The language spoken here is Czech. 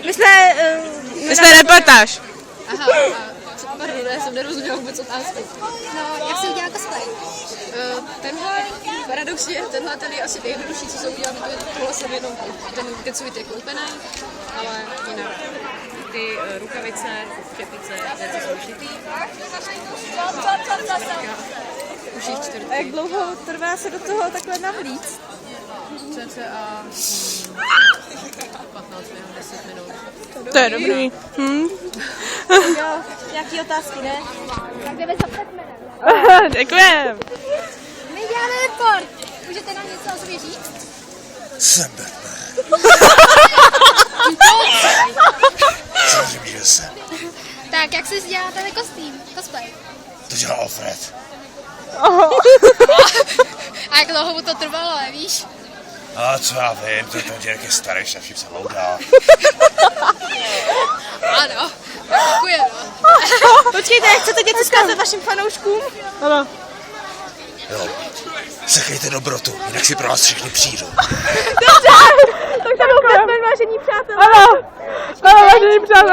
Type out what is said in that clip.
My jsme reportáž. Aha, pardon, já jsem nerozuměla vůbec otázky. No, jak se udělá cosplay? Tenhle, paradoxně, tenhle ten je asi nejjednodušší, co se udělá, tohle jsem jenom ten svůj je koupený, ale jinak ty rukavice, čepice, věci jsou šitý. Už jich čtvrtý. A jak dlouho trvá se do toho takhle nahlíct? Cca 15 minut, 10 minut. To je dobrý. Jo, nějaký otázky, ne? Tak jdeme za Batmanem. Děkujem. My děláme report. Můžete nám něco o sobě říct? Jsem Batman. Samozřejmě, že jsem. Tak, jak se dělá ten kostým, cosplay? To dělal Alfred. A jak dlouho mu to trvalo, víš? A co já vím, to je ten dělek je starý, se vším se loudá. Ano, děkuji, no. Počkejte, chcete něco zkázat vašim fanouškům? Ano. Jo, sechejte dobrotu, jinak si pro vás všichni přijdou. Tak to byl Batman, vážení přátelé. Ano, vážení přátelé.